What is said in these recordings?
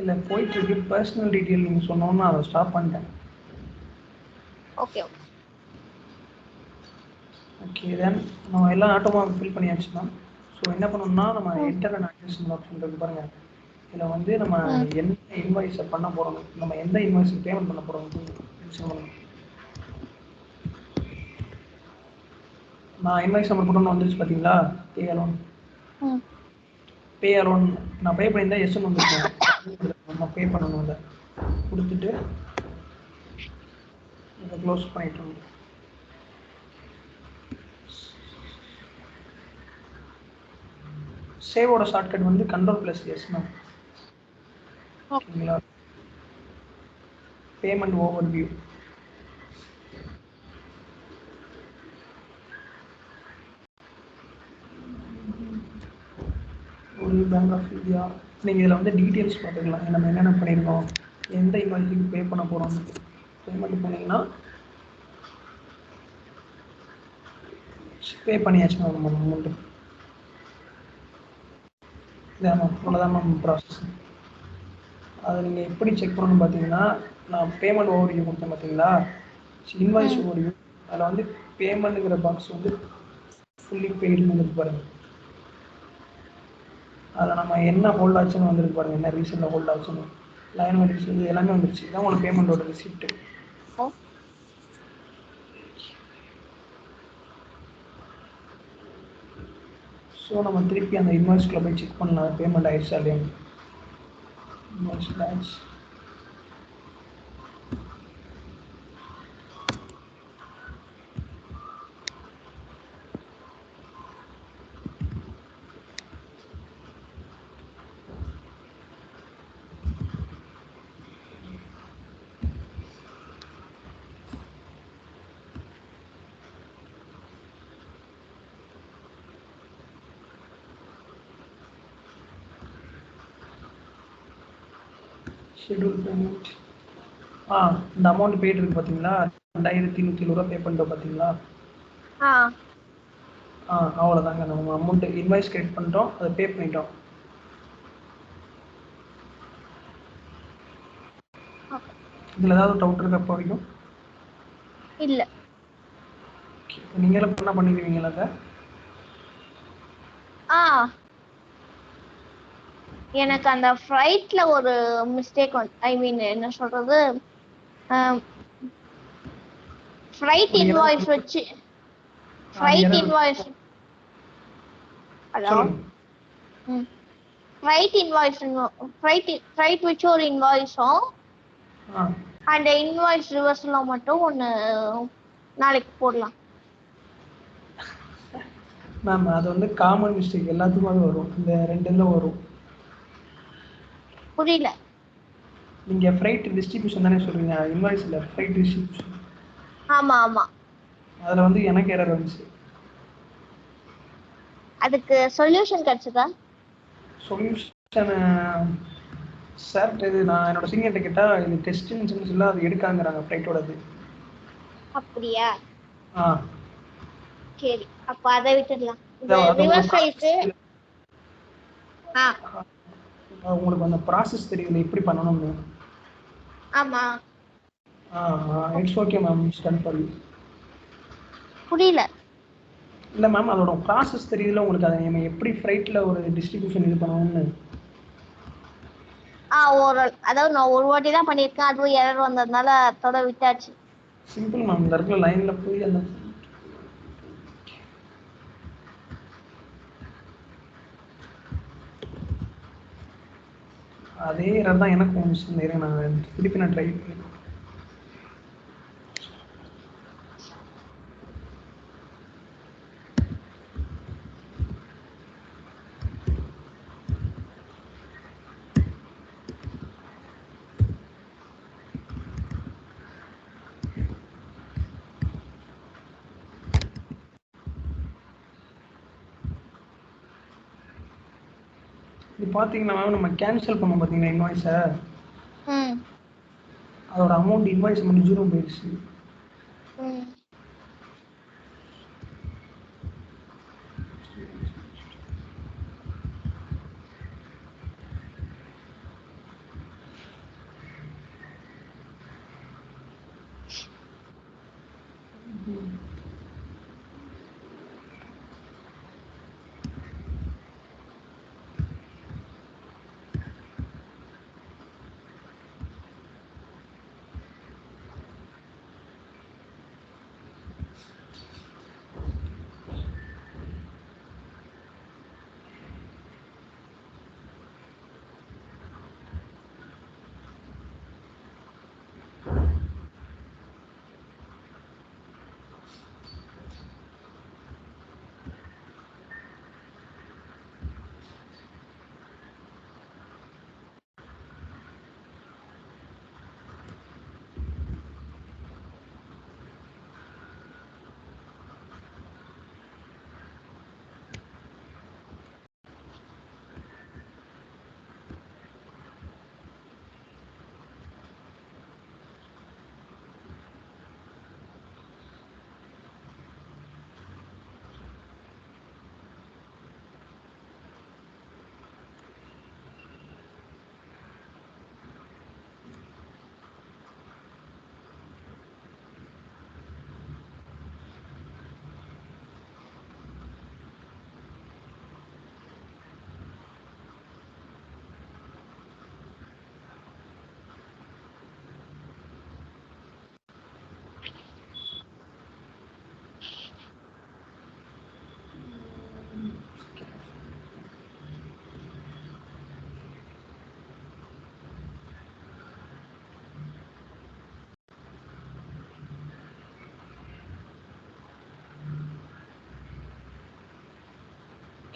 இல்ல போயிட்டு இருக்கு. பர்சனல் டீடைல் நீங்க சொன்னோன்னு அதை ஸ்டாப் பண்ணிட்டேன். ஓகே ஓகே தென் நம்ம எல்லா ஆட்டோமாக ஃபில் பண்ணியாச்சுன்னா ஸோ என்ன பண்ணணும்னா நம்ம என்டர் அண்ட் அட்ரஸ் ஆப்ஷன் இருக்கு பாருங்க. இதில் வந்து நம்ம என்ன இன்வாய்ஸை பண்ண போகிறோம், நம்ம எந்த இன்வாய்ஸுக்கு பேமெண்ட் பண்ண போகிறோம். நான் இன்வாய்ஸ் நம்பர் போட்டோன்னு வந்துருச்சு பார்த்தீங்களா? பே அலோன் நான் பே பண்ணியிருந்தா எஸ்ன்னு வந்துருக்கேன். நம்ம பே பண்ணணும். அதை கொடுத்துட்டு இதை க்ளோஸ் பண்ணிட்டோம். சேவோட ஷார்ட்கட் வந்து Ctrl+S மேம். ஓகேங்களா? Payment over view. ஒரு பேங்க் ஆஃப் இந்தியா நீங்கள் இதில் வந்து டீட்டெயில்ஸ் பார்த்துக்கலாம். நம்ம என்னென்ன பண்ணியிருக்கோம், எந்த இன்வாய்ஸுக்கு பே பண்ண போகிறோம். பேமெண்ட் பண்ணிங்கன்னா பே பண்ணியாச்சு மேம் நம்ம அமௌண்ட்டு. இதான் மேம், அவ்வளோதான் மேம் ப்ராசஸ். அதை நீங்கள் எப்படி செக் பண்ணணும்னு பார்த்தீங்கன்னா, நான் பேமெண்ட் ஓவர் வியூ கொடுத்தேன் பார்த்தீங்களா, இன்வாய்ஸ் ஓவர் வியூ. அதில் வந்து பேமெண்ட்டுங்கிற பாக்ஸ் வந்து ஃபுல்லி பெய்டுன்னு வந்துருக்கு பாருங்கள். அதில் நம்ம என்ன ஹோல்ட் ஆச்சுன்னு வந்துருக்கு பாருங்கள், என்ன ரீசனில் ஹோல்ட் ஆச்சுன்னு, லைன் வந்துருச்சு, இது எல்லாமே வந்துருச்சு. இதான் உங்களுக்கு பேமெண்ட்டோட ரிசிப்ட்டு. ஸோ நம்ம திருப்பி அந்த இன்வாய்ஸ்க்குள்ளே போய் செக் பண்ணலாம் பேமெண்ட் ஆயிடுச்சா இல்லையா. Invoice batch schedule payment. இந்த அமௌண்ட் பேய்ட்டு இருக்கு பார்த்தீங்களா, 2120 பே பண்ணிட்டோம் பார்த்தீங்களா. அவ்வளோதாங்க. நம்ம அமௌண்ட்டு இன்வாய்ஸ் கிரியேட் பண்ணிட்டோம், அதை பே பண்ணிட்டோம். இதில் ஏதாவது டவுட் இருக்கா இப்போ வரைக்கும்? இல்லை. நீங்களும் என்ன பண்ணிடுவீங்களா அதை? எனக்கு அந்த ஃப்ளைட்ல ஒரு மிஸ்டேக் ஐ மீன் என்ன சொல்றது, ஃப்ளைட் இன்வாய்ஸ் வச்சு flight invoice hello flight invoice flight வச்சு ஒரு இன்வாய்ஸும் அந்த இன்வாய்ஸ் ரிவர்ஸ்ல மட்டும் ஒன்று நாளைக்கு போடலாம் மேம். அது வந்து காமன் மிஸ்டேக், எல்லாத்துக்குமே வரும். இந்த ரெண்டு இதில் வரும். புரியல. நீங்கள் ஃப்ரைட் டிஸ்ட்ரிபியூஷன் தானே சொல்கிறீங்க, இன்வாய்ஸில் ஃப்ரைட் டிஸ்ட்ரிபியூஷன். ஆமாம் ஆமாம். அதில் வந்து எனக்கு எரர் வந்துச்சு. அதுக்கு சொல்யூஷன் கிடைச்சதா? சொல்யூஷன் சார், இது நான் என்னோட சீனியர்கிட்ட கேட்டால் இது டெஸ்ட் இன்சூரன்ஸ் இல்லை, அது எடுக்காங்கிறாங்க ஃப்ளைட்டோடது. அப்படியா? ஆ சரி, அப்ப அதை விட்டுடலாம். ரிவர்ஸ் ஃப்ளைட் உங்களுக்கு அந்த ப்ராசஸ் தெரியல எப்படி பண்ணணும்னு. ஆமா. It's okay ma'am, done for you. புரியல. இல்லை மேம், அதோட ப்ராசஸ் தெரியல உங்களுக்கு, அதை நம்ம எப்படி ஃப்ளைட்டில் ஒரு டிஸ்ட்ரிபியூஷன் இது பண்ணணும்னு. அதாவது நான் ஒரு வாட்டி தான் பண்ணியிருக்கேன், அதுவும் எரர் வந்ததுனால அதோட விட்டாச்சு. சிம்பிள் மேம், இந்த இடத்துல லைனில் போய் அந்த அதே எரர் தான் எனக்கு ஒன்று. நான் திருப்பி ட்ரை பண்ணேன். இது பார்த்தீங்கன்னா மேம், நம்ம கேன்சல் பண்ணோம் பார்த்தீங்கன்னா இன்வாய்ஸை, அதோட அமௌண்ட் இன்வாய்ஸ் மட்டும் 0 போயிடுச்சு.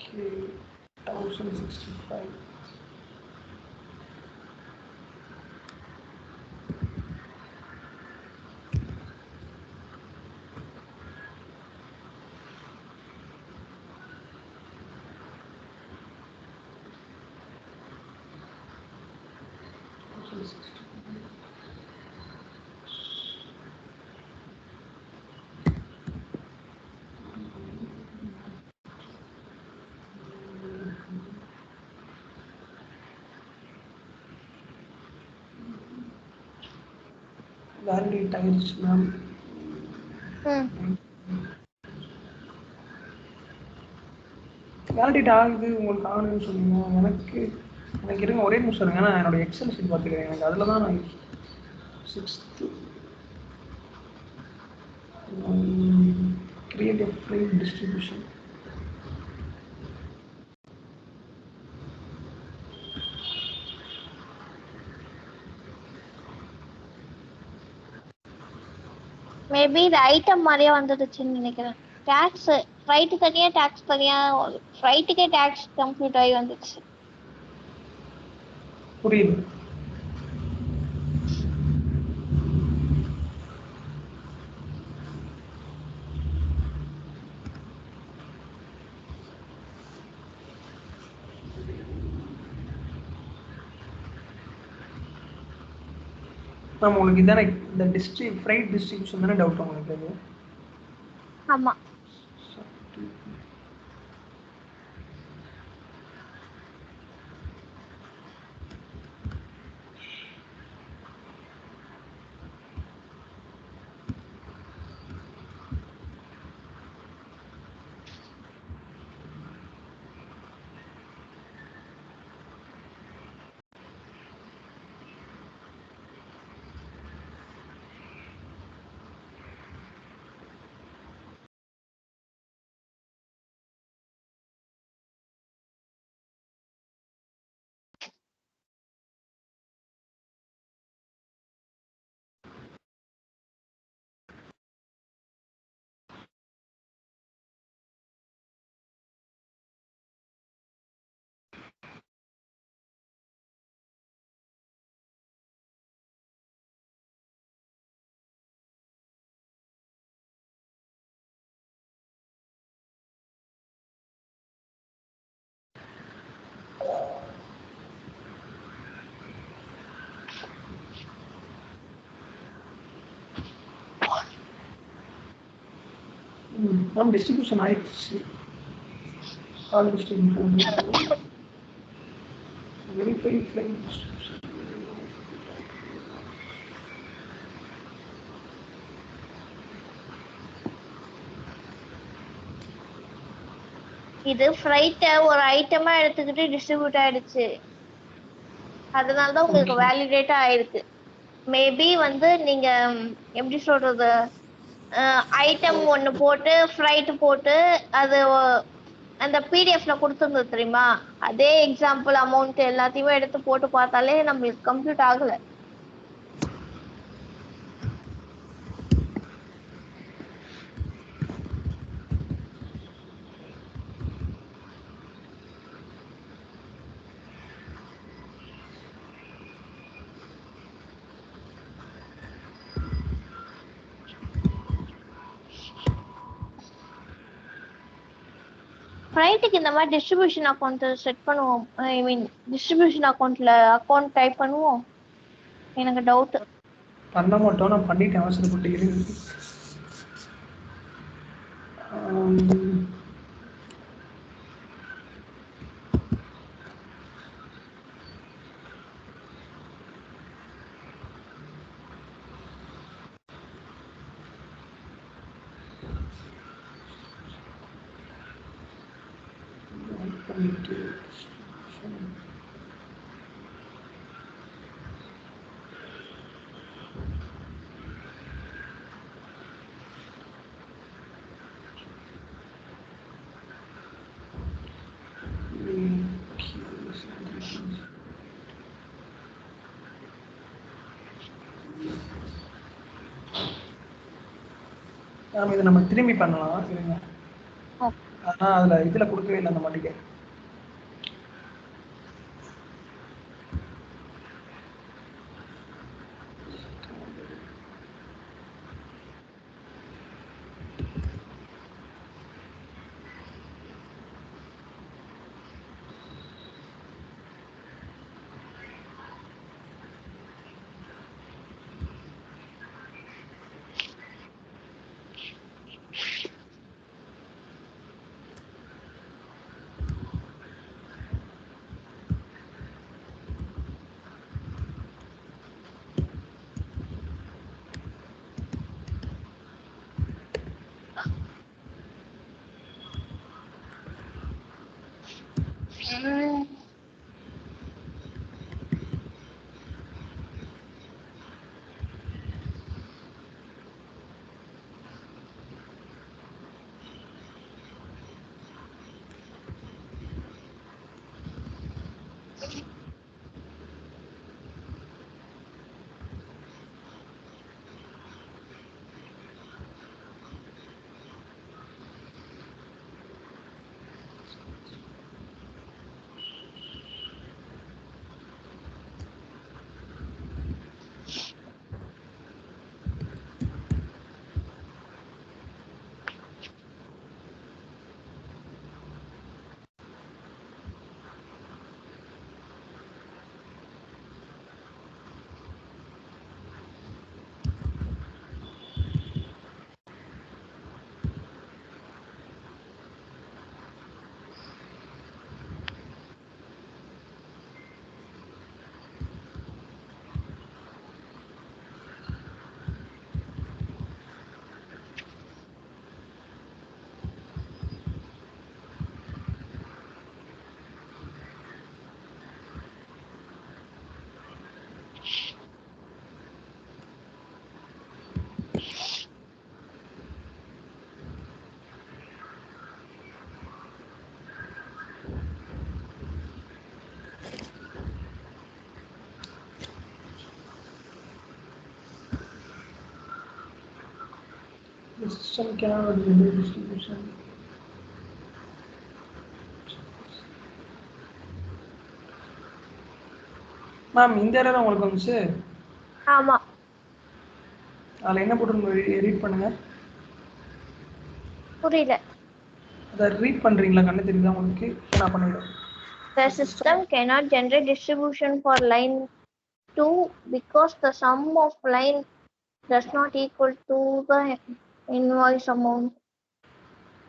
Okay, 1065. Validate ஆயிடுச்சு மேம். வேலிடேட் ஆகுது, உங்களுக்கு ஆகுதுன்னு சொன்னீங்க. எனக்கு இருங்க, ஒரே நிமிஷம் இருங்க. நான் என்னோட எக்ஸல் ஷீட் பார்த்துக்கிறேன். எனக்கு அதில் தான் நான் 6th கிரியேட் எ ஃப்ரேம் டிஸ்ட்ரிபியூஷன். மேபி இது ஐட்டம் மாதிரியே வந்துடுச்சுன்னு நினைக்கிறேன். டேக்ஸ் ஃப்ரைட் தனியா, டேக்ஸ் தனியா. ஃப்ரைட்டுக்கே டேக்ஸ் கம்ப்ளீட் ஆகி வந்துச்சு. புரியுது. மேம் உங்களுக்கு இதானே இந்த ஃப்ரைட் டிஸ்ட்ரிபியூஷன் தானே டவுட் உங்களுக்கு? அது ஆமா. மேம் டிஸ்ட்ரிபியூஷன் ஆயிடுச்சு. All distribution verify flight distribution. இது ஃப்ரைட்ட ஒரு ஐட்டமா எடுத்துக்கிட்டு டிஸ்ட்ரிபியூட் ஆயிடுச்சு. அதனால தான் உங்களுக்கு வேலிடேட்டா ஆயிருக்கு. மேபி வந்து நீங்க எப்படி சொல்றது, ஐட்டம் ஒன்று போட்டு ஃப்ரைட் போட்டு அது அந்த பிடிஎஃப்ல கொடுத்துருந்தது தெரியுமா, அதே எக்ஸாம்பிள் அமௌண்ட் எல்லாத்தையுமே எடுத்து போட்டு பார்த்தாலே நம்மளுக்கு கம்ப்ளீட் ஆகல. ஃப்ரைட்டுக்கு இந்த மாதிரி டிஸ்ட்ரிபியூஷன் அக்கௌண்ட் செட் பண்ணுவோம். ஐ மீன் டிஸ்ட்ரிபியூஷன் அக்கௌண்ட்ல அக்கௌண்ட் டைப் பண்ணுவோம். எனக்கு டவுட். பண்ண மாட்டோம், நான் பண்ணிட்டேன் அவசரப்பட்டு. இருக்கு இதை நம்ம திரும்பி பண்ணலாம். இருங்க. ஆனா அதுல இதுல கொடுக்கவே இல்லை அந்த மாட்டிக்க. The system cannot generate distribution. Ma'am இந்த error உங்களுக்கு வந்துச்சு. ஆமா. அதுல என்ன போட்டு ரீட் பண்ணுங்க. புரியல. அத ரீட் பண்றீங்களா? கண்ணு தெரியுதா உங்களுக்கு? நான் பண்ணிடுறேன். The system cannot generate distribution for line 2 because the sum of line does not equal to the invoice amount.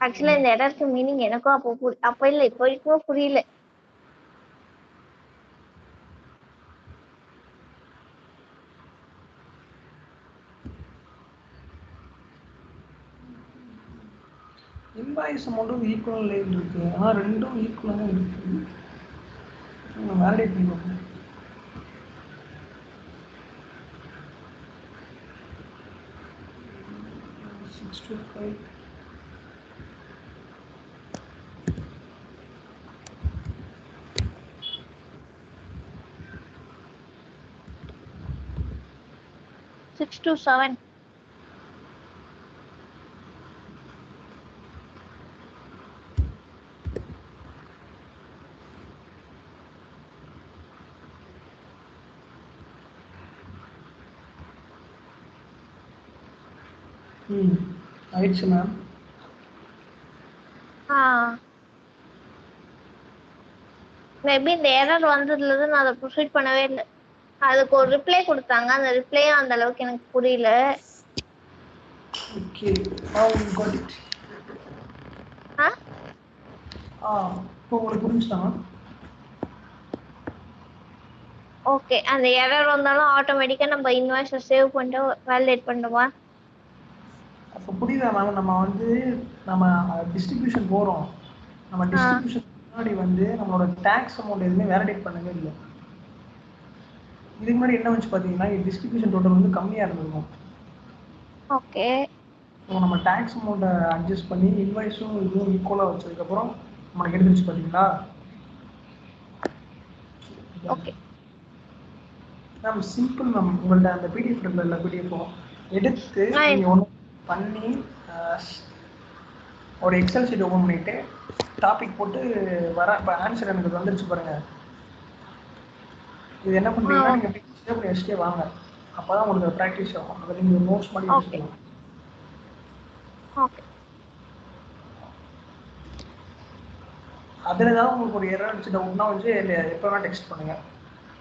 ஆக்சுவலா இந்த எரருக்கு மீனிங் எனக்கும் அப்ப இல்ல இப்போ வரைக்கும் புரியல. இன்வாய்ஸ் அமௌண்ட் ஈக்குவல் லைன் இருக்கு. ஆனா ரெண்டும் ஈக்குவலா தான் இருக்கு. நம்ம வேலிடேட் பண்ணி பார்ப்போம். Six to seven. ஆயிடுச்சு மேம். மேபி இந்த எரர் வந்ததுல நான் அதை ப்ரொசீட் பண்ணவே இல்லை. அதுக்கு ஒரு ரிப்ளை கொடுத்தாங்க. அந்த ரிப்ளையும் அந்த அளவுக்கு எனக்கு புரியல. Okay, now we got it. இப்போ உங்களுக்கு புரிஞ்சுதா? ஓகே, அந்த எரர் வந்தாலும் ஆட்டோமேட்டிக்கா நம்ம இன்வாய்ஸை சேவ் பண்ணிட்டு வேலிடேட் பண்ணுமா? அப்போ புரியுதா மேம்? நம்ம வந்து நம்ம டிஸ்ட்ரிபியூஷன் போறோம். நம்ம டிஸ்ட்ரிபியூஷன் முன்னாடி வந்து நம்மளோட டாக்ஸ் அமௌண்ட் எதுவுமே வேலிடேட் பண்ணவே இல்லை. இதுக்கு முன்னாடி என்ன வந்துச்சு பார்த்தீங்கன்னா, டிஸ்ட்ரிபியூஷன் டோட்டல் வந்து கம்மியாக இருந்திருக்கும். ஓகே, ஸோ நம்ம டாக்ஸ் அமௌண்ட்டை அட்ஜஸ்ட் பண்ணி இன்வாய்ஸும் இதுவும் ஈக்குவலாக வச்சதுக்கப்புறம் நம்மளுக்கு எடுத்துருச்சு பார்த்தீங்களா? Okay ma'am simple ma'am. உங்கள்ட்ட அந்த பிடிஎஃப் இருக்குல்ல, பிடிஎஃப் எடுத்து நீங்கள் ஒன்று பண்ணி ஒரு எக்ஸல் ஷீட் ஓப்பன் பண்ணிட்டு டாபிக் போட்டு வர இப்போ ஆன்சர் எனக்கு வந்துருச்சு பாருங்க. இது என்ன பண்ணுறீங்கன்னா நீங்கள் சேவ் பண்ணி வச்சுட்டே வாங்க. அப்போ தான் உங்களுக்கு ப்ராக்டிஸ் ஆகும். அதை நீங்கள் நோட்ஸ் மாதிரி வச்சுக்கலாம். ஓகே. அதில் ஏதாவது உங்களுக்கு ஒரு எரர் அடிச்சு டவுட்னா வந்து எப்போ வேணால் டெக்ஸ்ட் பண்ணுங்கள்.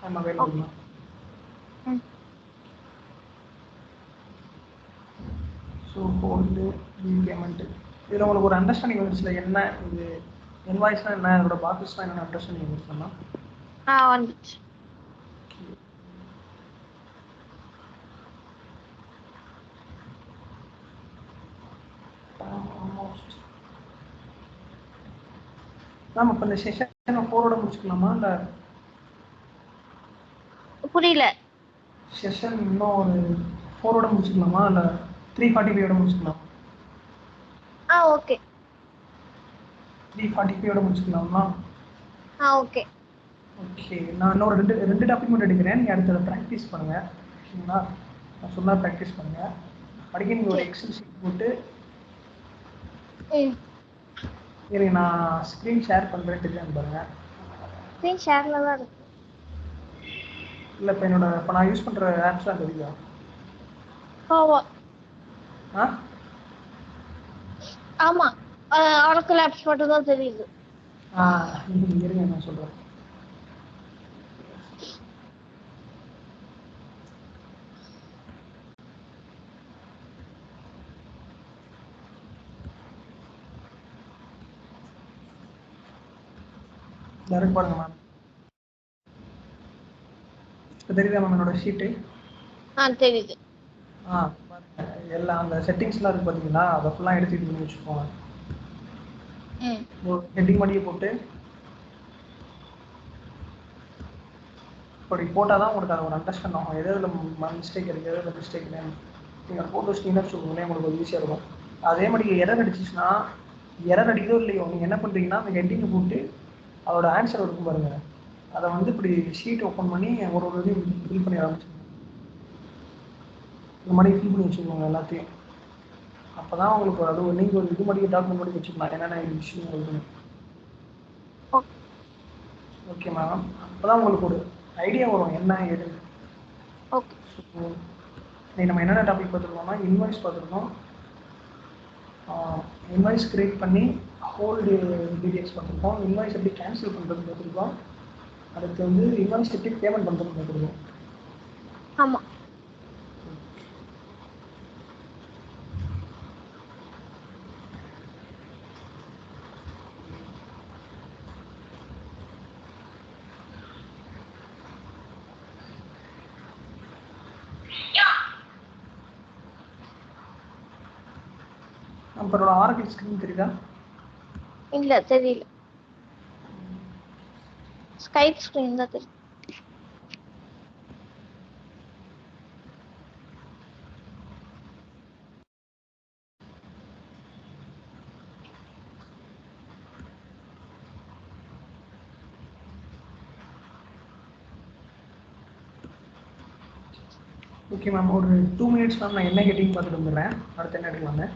நம்ம அவைலபிள் தான். ஸோ ஹோல்டு பேமெண்ட்டு இதில் உங்களுக்கு ஒரு அண்டர்ஸ்டாண்டிங் வந்துச்சுல, என்ன இது இன்வாய்ஸ்னால் என்ன, இதோட பாக்ஸஸ்னால் என்னென்ன அண்டர்ஸ்டாண்டிங் வந்துச்சுன்னா வந்துச்சு. ஆல்மோஸ்ட் மேம் இப்போ இந்த செஷனை 4ஓட முடிச்சுக்கலாமா? இல்லை புரியல. செஷன் இன்னும் ஒரு 4ஓட முடிச்சுக்கலாமா? இல்லை 345ஓட முடிச்சுக்கலாமா? ஓகே. 345ஓட முடிச்சுக்கலாமா? ஓகே. ஓகே, நான் இன்னொரு ரெண்டு டாபிக் மட்டும் எடுக்கிறேன். நீங்கள் அடுத்ததை ப்ராக்டிஸ் பண்ணுங்கள். ஓகேங்களா? நான் சொன்னால் ப்ராக்டிஸ் பண்ணுங்கள். அடிக்க நீங்கள் ஒரு எக்ஸல் ஷீட் போட்டு இருங்க, நான் ஸ்க்ரீன் ஷேர் பண்ணுறேன். தெரியாது பாருங்கள். ஸ்க்ரீன் ஷேரில் தான் இருக்கு. இல்லை இப்போ நான் யூஸ் பண்ணுற ஆப்ஸ்லாம் தெரியுதா? ஆமாம், ஆரக்கிள் ஆப்ஸ் மட்டும் தான் தெரியுது. இருங்க நான் சொல்கிறேன். யாருக்கு பாருங்க மேம். இப்போ தெரியுதா மேம் என்னோட ஷீட்டு? தெரியுது. பாருங்க, எல்லாம் அந்த செட்டிங்ஸ்லாம் இருக்குது பார்த்தீங்களா, அதை ஃபுல்லாக எடுத்து இது பண்ணி வச்சுக்கோங்க. ஹெட்டிங் பண்ணியே போட்டு இப்படி போட்டால் தான் உங்களுக்கு அது ஒரு அண்டர்ஸ்டாண்ட் ஆகும். எதில் மிஸ்டேக் இருக்குது, எதில் மிஸ்டேக் இல்லைன்னு நீங்கள் போட்டு வச்சிட்டிங்கன்னா வச்சுக்கோங்களேன், உங்களுக்கு ஒரு ஈஸியாக இருக்கும். அதே மாதிரி எரர் அடிச்சிச்சுன்னா, எரர் அடிக்கிறதோ இல்லையோ, நீங்கள் என்ன பண்ணுறீங்கன்னா அந்த ஹெட்டிங்கை போட்டு அதோட ஆன்சர் இருக்கும் பாருங்கள், அதை வந்து இப்படி ஷீட் ஓப்பன் பண்ணி ஒரு இதையும் ஃபில் பண்ணி ஆரம்பிச்சுக்கோங்க. இந்த மாதிரி ஃபில் பண்ணி வச்சுக்கோங்க எல்லாத்தையும். அப்போ தான் உங்களுக்கு அது நீங்கள் ஒரு இது மாதிரி டாக்குமெண்ட் பண்ணி வச்சுக்கலாம், என்னென்ன விஷயம் இருக்குன்னு. Okay ma'am. அப்போ தான் உங்களுக்கு ஒரு ஐடியா வரும் என்ன ஏதுன்னு. ஓகே. நம்ம என்னென்ன டாபிக் பார்த்துருக்கோம்னா, இன்வாய்ஸ் பார்த்துருக்கோம், இன்வாய்ஸ் கிரியேட் பண்ணி ஹோல்டு டீடைல்ஸ் பார்த்துருக்கோம், இன்வாய்ஸ் எப்படி கேன்சல் பண்ணுறது பார்த்துருக்கோம், அடுத்து வந்து இன்வாய்ஸ் எப்படி பேமெண்ட் பண்ணுறதுன்னு பார்த்துருக்கோம். ஆமாம். நம்மளோட ஆரக்கிள் ஸ்க்ரீன் தெரியுதா? இல்லை, தெரியல. ஸ்கைப் ஸ்க்ரீன் தான் தெரியும். ஓகே மேம், ஒரு 2 மினிட்ஸ் மேம். நான் என்ன ஹெட்டிங் பார்த்துட்டு வந்துடுறேன், அடுத்து என்ன எடுக்கலாமே.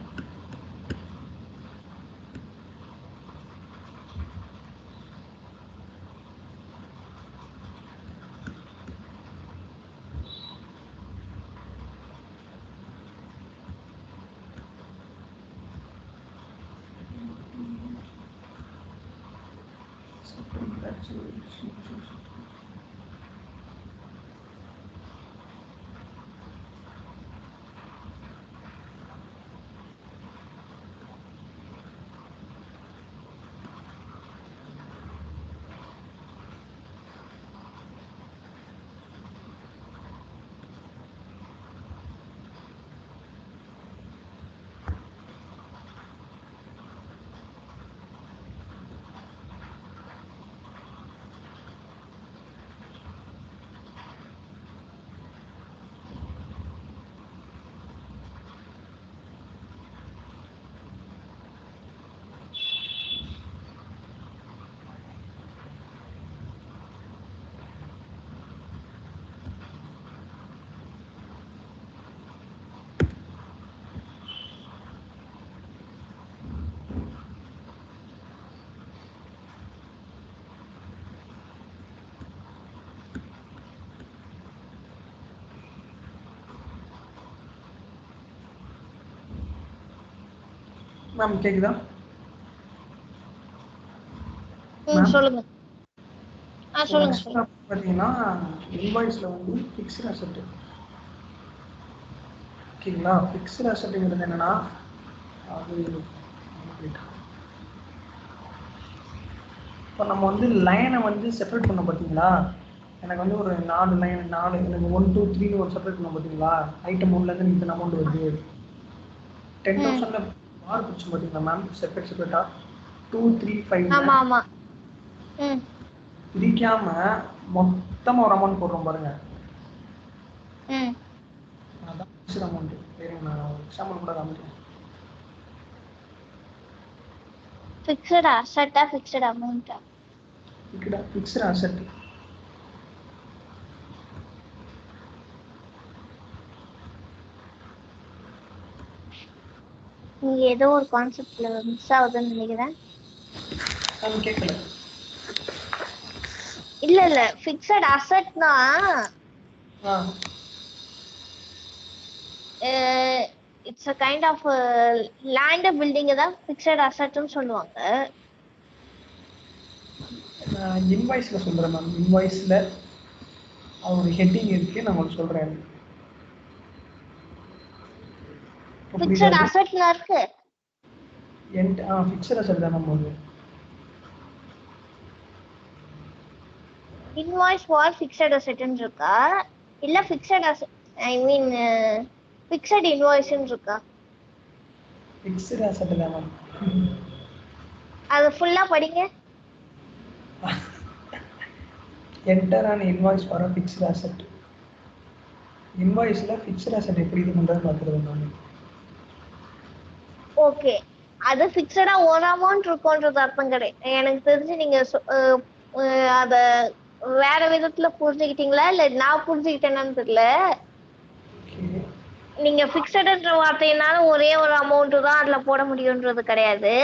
மேம் கேக்குதா மேம்? சொல்லுங்க. ஸோ சொல்லுங்க நெக்ஸ்ட் சொல்லுங்க. பார்த்தீங்கன்னா இன்வாய்ஸில் வந்து ஃபிக்ஸ்டு அசெட். ஓகேங்களா? ஃபிக்ஸ்டு அசெட்டுங்கிறது என்னன்னா அது இப்போ நம்ம வந்து லைனை வந்து செப்பரேட் பண்ணோம் பார்த்தீங்களா? எனக்கு வந்து ஒரு 4 லைன் 4 எனக்கு 1 2 3 ஒரு செப்பரேட் பண்ணோம் பார்த்தீங்களா? ஐட்டம் 1லேருந்து இத்தனை அமௌண்ட் வருது. 10,000ல பார் பிடிச்சோம் பார்த்தீங்களா மேம்? செப்பரேட்டாக 2 3 5 ஆமா ஆமா. பிரிக்காம மொத்தமாக ஒரு அமௌண்ட் போடுறோம் பாருங்க. அதான் ஃபிக்ஸ்டு அமௌண்ட். சரிங்க, நான் எக்ஸாம்பிள் கூட காமிக்கிறேன். ஃபிக்ஸ்ட் அசெட்டா ஃபிக்ஸ்ட் அமௌண்ட்டா? Fixed asset. நீங்க ஏதோ ஒரு கான்செப்ட்ல மிஸ் ஆகுதுன்னு நினைக்கிறேன். அது கேட்கல. இல்ல ஃபிக்ஸ்ட் அசெட்னா it's a kind of land building தான் ஃபிக்ஸ்ட் அசெட்னு சொல்லுவாங்க. நான் இன்வாய்ஸில் சொல்கிறேன் மேம். இன்வாய்ஸில் ஒரு ஹெட்டிங் இருக்குது, நான் உங்களுக்கு சொல்கிறேன். ஃபிக்ஸ்ட் அசெட்னா இருக்கு. ஃபிக்ஸ்டு அசெட் தான் மேம் அது. இன்வாய்ஸ் ஃபார் ஃபிக்ஸ்ட் அசெட்னு இருக்கா இல்ல fixed asset I mean fixed இன்வாய்ஸ்னு இருக்கா? ஃபிக்ஸ்டு அசெட் தான் மேம். அது ஃபுல்லா படிங்க. Enter and invoice for fixed asset. இன்வாய்ஸில் ஃபிக்ஸ்டு அசெட் எப்படி இது பண்ணுறது பார்க்குறது மேம். ஓகே, அது ஃபிக்ஸடா ஒரு அமௌண்ட் இருக்கும்ன்றது அர்த்தம் கிடையாது. எனக்கு தெரிஞ்சு நீங்க அத வேற விதத்துல புரிஞ்சுக்கிட்டீங்களா இல்ல நான் புரிஞ்சுக்கிட்டேன்னு தெரியல. நீங்க ஃபிக்ஸட்ன்ற வார்த்தையினால ஒரே ஒரு அமௌண்ட் தான் அதுல போட முடியும்ன்றது கிடையாது.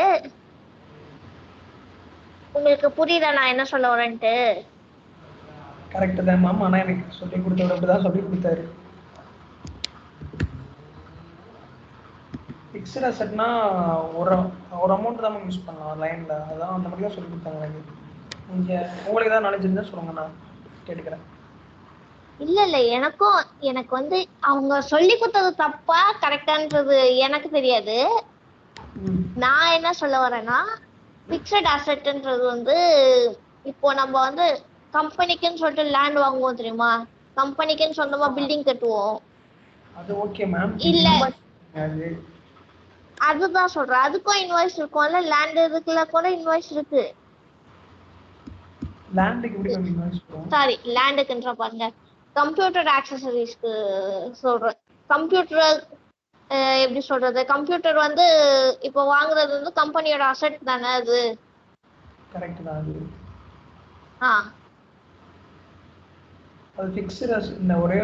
உங்களுக்கு புரியுதா நான் என்ன சொல்ல வரேன்ட்டு? கரெக்டு தான் மேம். ஆனால் எனக்கு சொல்லி கொடுத்தவர் அப்படி தான் சொல்லி கொடுத்தாரு. ஃபிக்ஸ்டு அசெட்னா ஒரு அமௌண்ட் தான் மேம் யூஸ் பண்ணலாம் லைனில். அதான் அந்த மாதிரி தான் சொல்லி கொடுத்தாங்க எனக்கு. நீங்கள் உங்களுக்கு ஏதாவது நாலேஜ் இருந்தால் சொல்லுங்க, நான் கேட்டுக்கிறேன். இல்ல எனக்கு வந்து அவங்க சொல்லி கொடுத்தது தப்பா கரெக்டான்றது எனக்கு தெரியாது. நான் என்ன சொல்ல வரேன்னா ஃபிக்ஸட் அசெட்ன்றது வந்து இப்போ நம்ம வந்து கம்பெனிக்குன்னு சொல்லிட்டு லேண்ட் வாங்குவோம் தெரியுமா? கம்பெனிக்குன்னு சொந்தமா பில்டிங் கட்டுவோம். அது ஓகே மேம். இல்ல அதுதான் சொல்றேன், அதுக்கும் இன்வாய்ஸ் இருக்கும்ல. லேண்ட் இதுக்குள்ள கூட இன்வாய்ஸ் இருக்கு. லேண்டுக்கு எப்படி மேம் இன்வாய்ஸ் வரும்? சாரி, லேண்டுக்குன்ற பாருங்க, கம்ப்யூட்டர் ஆக்சசரிஸ்க்கு சொல்றேன். கம்ப்யூட்டர் எப்படி சொல்றது, கம்ப்யூட்டர் வந்து இப்போ வாங்குறது வந்து கம்பெனியோட அசெட் தானே அது. கரெக்ட் தான் அது. அது ஃபிக்ஸ்டு இந்த ஒரே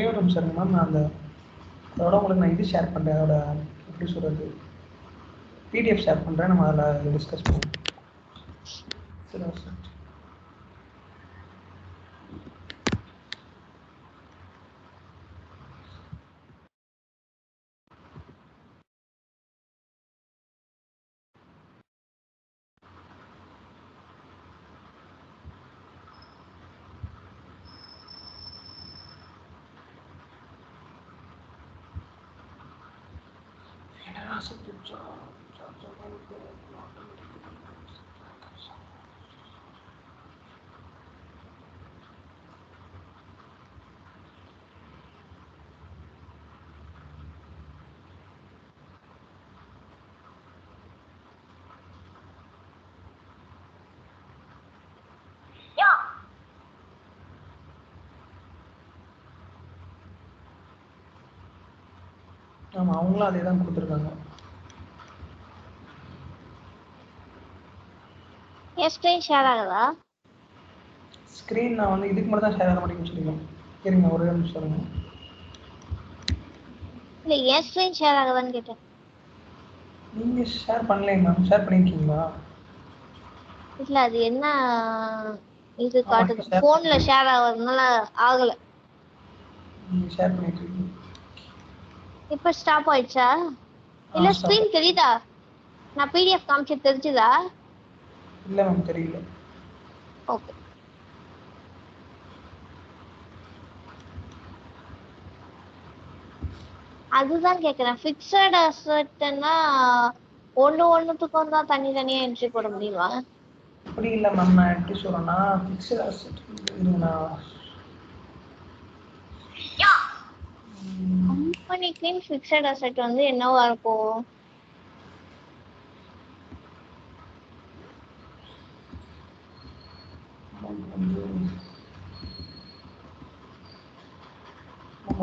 ஒரு நிமிஷம் இருங்க மேம். நான் அதோட உங்களுக்கு நான் இது ஷேர் பண்ணுறேன். அதோட எப்படி சொல்கிறது, பிடிஎஃப் ஷேர் பண்ணுறேன். நம்ம அதில் டிஸ்கஸ் பண்ணுவோம். சரி. ஆமாம், அவங்களும் அதே தான் கொடுத்துருக்காங்க. என் ஸ்க்ரீன் ஷேர் ஆகுதா? ஸ்க்ரீன் நான் வந்து இதுக்கு மட்டும் தான் ஷேர் ஆக மாட்டேங்குன்னு சொல்லிடுவேன். சரிங்க, ஒரே நிமிஷம் சொல்லுங்க. இல்ல என் ஸ்க்ரீன் ஷேர் ஆகுதான்னு கேட்டேன். நீங்கள் ஷேர் பண்ணலைங்க மேம். ஷேர் பண்ணியிருக்கீங்களா? இல்ல அது என்ன இது காட்டுது, போன்ல ஷேர் ஆகுறதுனால ஆகல. நீங்கள் ஷேர் பண்ணிட்டுருக்கீங்க. இப்ப ஸ்டாப் ஆயிடுச்சா இல்ல ஸ்க்ரீன் தெரியுதா? நான் பிடிஎஃப் காமிச்சு தெரிஞ்சுதா? இல்லை மேம் தெரியல. ஓகே. அதுதான் கேக்குறேன். ஃபிக்ஸட் அசெட்னா ஒண்ணுத்துக்கும் தான் தனித்தனியா என்ட்ரி போட முடியுமா? அப்படி இல்லை மேம், நான் எப்படி சொல்றேன்னா ஃபிக்ஸட் அசெட் இருங்கண்ணா. கம்பெனிக்கு ஃபிக்ஸட் அசெட் வந்து என்னவா இருக்கும்?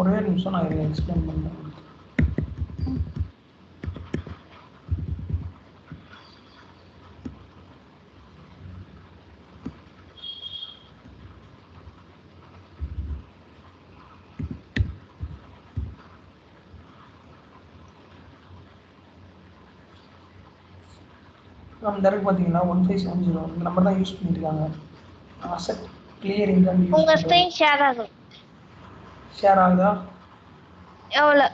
ஒரே நிமிஷம் நான் இதை எக்ஸ்பிளைன் பண்ணேன். நம்ம இந்த இடத்துக்கு பார்த்தீங்கன்னா 1570 இந்த நம்பர் தான் யூஸ் பண்ணியிருக்காங்க. அசெட் கிளியரிங் தான் யூஸ் உங்க பண்ணுறோம். ஸ்க்ரீன் ஷேர் ஆகும். ஷேர் ஆகுதா? எவ்வளோ?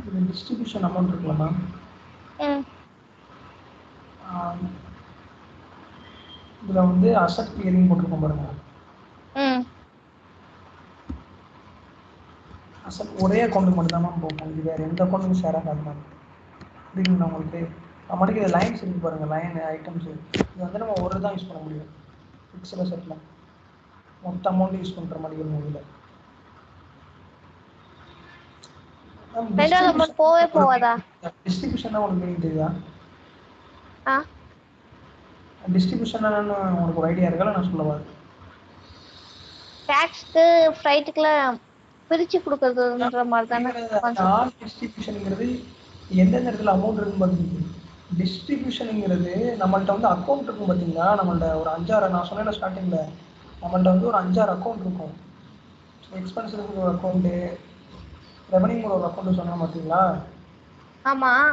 இது டிஸ்ட்ரிபியூஷன் அமௌண்ட் இருக்குல்ல மேம், இதில் வந்து அசெட் கிளியரிங் போட்டிருக்கோம் பாருங்க. அசெட் ஒரே அக்கௌண்ட்டுக்கு மட்டும் தான் மேம் போகும், இது வேறு எந்த அக்கௌண்ட்டுக்கும் ஷேர் ஆகாது மேம். புரியுதுங்களா உங்களுக்கு? நம்மளுக்கு இது லைன்ஸ் இருக்குது பாருங்கள், லைன் ஐட்டம்ஸு, இது வந்து நம்ம ஒரு தான் யூஸ் பண்ண முடியும் ஃபிக்ஸட் அசெட்டில். மொத்த அமௌண்ட் யூஸ் பண்ணுற மாதிரி ஒரு இதில் போவே போவாதா? டிஸ்ட்ரிபியூஷன் தான் உங்களுக்கு மீனிங் தெரியுதா? ஆ, டிஸ்ட்ரிபியூஷன் உங்களுக்கு ஒரு ஐடியா இருக்கா? நான் சொல்லவா? டாக்ஸ்க்கு ஃப்ளைட்டுக்குலாம் பிரிச்சு கொடுக்கறதுன்ற மாதிரி தானே ஆல் டிஸ்ட்ரிபியூஷனுங்கிறது எந்தெந்த இடத்துல அமௌண்ட் இருக்குன்னு பார்த்தீங்க. டிஸ்ட்ரிபியூஷனுங்கிறது நம்மள்ட்ட வந்து அக்கௌண்ட் இருக்கும் பார்த்தீங்களா, நம்மள்ட்ட ஒரு 5-6 நான் சொன்னேன் ஸ்டார்டிங்கில், நம்மள்ட்ட வந்து ஒரு 5-6 அக்கௌண்ட் இருக்கும். எக்ஸ்பென்ஸுக்கு ஒரு அக்கௌண்ட்டு, ரெவன்யூங்கிற ஒரு அக்கௌண்ட்டு சொன்னோம் பார்த்தீங்களா? ஆமாம்.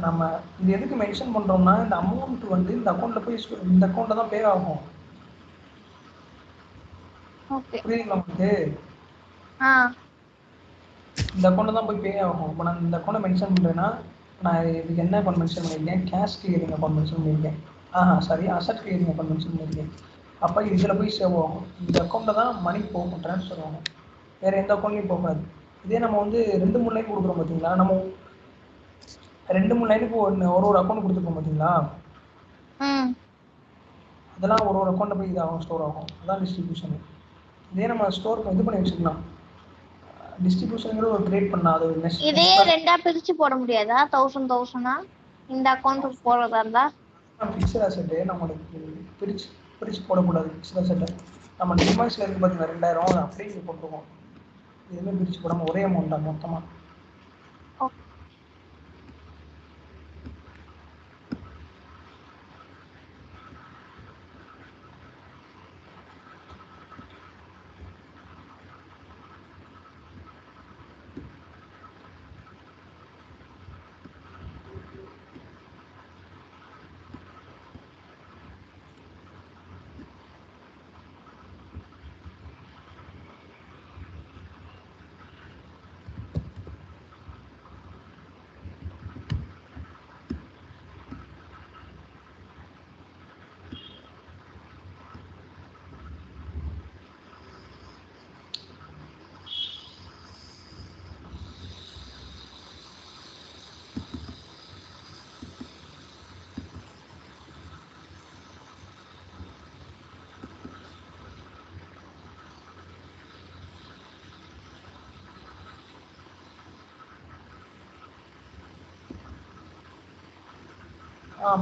நம்ம இது எதுக்கு மென்ஷன் பண்ணுறோம்னா, இந்த அமௌண்ட் வந்து இந்த அக்கௌண்ட்டில் போய் இந்த அக்கௌண்ட்டில் தான் பே ஆகும். புரியுதுங்களா உங்களுக்கு? இந்த அக்கௌண்ட்டில் தான் போய் பே ஆகும். இப்போ நான் இந்த அக்கௌண்ட்டை மென்ஷன் பண்ணுறேன்னா, நான் இதுக்கு என்ன அக்கௌண்ட் மென்ஷன் பண்ணியிருக்கேன்? கேஷ் கிளியரிங் அக்கௌண்ட் மென்ஷன் பண்ணியிருக்கேன். Sorry, asset clearing account mention பண்ணியிருக்கேன். அப்போ இதில் போய் சேவ் ஆகும். இந்த அக்கௌண்ட்டில் தான் மணி போகும், ட்ரான்ஸ்ஃபர் ஆகும், வேறு எந்த அக்கௌண்ட்லையும் போகாது. இதே நம்ம வந்து 2-3 லைன் கொடுக்குறோம் பார்த்தீங்களா, நம்ம 2-3 லைனுக்கு ஒரு அக்கௌண்ட் கொடுத்துருக்கோம் பார்த்தீங்களா, அதெல்லாம் ஒரு அக்கௌண்ட்டில் போய் இதாகும், ஸ்டோர் ஆகும். அதான் டிஸ்ட்ரிபியூஷன். இதே நம்ம ஸ்டோர் இது பண்ணி வச்சுக்கலாம். டிஸ்ட்ரிபியூஷன்ங்கிற ஒரு கிரியேட் பண்ணா அது ஒரு நெக்ஸ்ட் இதே ரெண்டா பிரிச்சு போட முடியாதா? 1000 இந்த அக்கௌண்ட்டுக்கு போறதா இருந்தா ஃபிக்ஸட் அசெட் நம்மளுக்கு பிரிச்சு போடக்கூடாது. ஃபிக்ஸட் அசெட் நம்ம டிமாண்ட்ஸ்ல இருக்கு பார்த்தீங்கன்னா 2000 அதை அப்படியே போட்டுருக்கோம். எதுவுமே பிரிச்சு போடாமல் ஒரே அமௌண்ட்டா மொத்தமாக.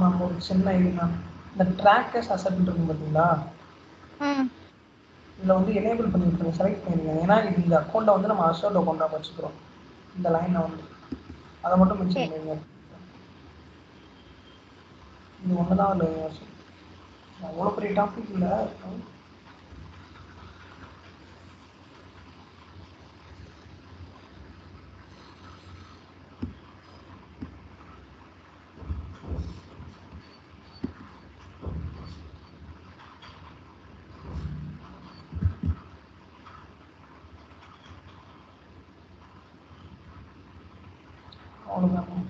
மேம் ஒரு சின்ன இது மேம், இந்த ட்ராக்கர்ஸ் அசெட் இருக்கும் பார்த்தீங்களா, இதில் வந்து எனேபிள் பண்ணி விட்டுருங்க, செலக்ட் பண்ணிடுங்க. ஏன்னா இந்த அக்கௌண்ட்டை வந்து நம்ம அசெட் அக்கௌண்ட்டாக வச்சுக்கிறோம். இந்த லைனை வந்து அதை மட்டும் மென்ஷன் பண்ணிடுங்க. இது ஒன்று தான் அதில் அவ்வளோ பெரிய டாபிக் இல்லை. அவ்வளோதான் மேம்.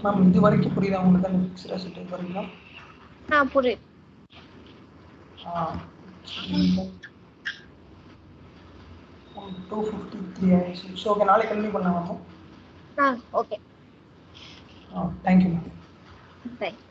மேம் இது வரைக்கும் புரியுதா உங்களுக்கு அந்த ஃபிக்ஸ்ட் அசெட் இது வரைக்கும்? புரியுது. 253 ஆயிடுச்சு. ஸோ ஓகே, நாளைக்கு கண்டினியூ பண்ணலாம் ma'am. Okay. Thank you ma'am. Thank you.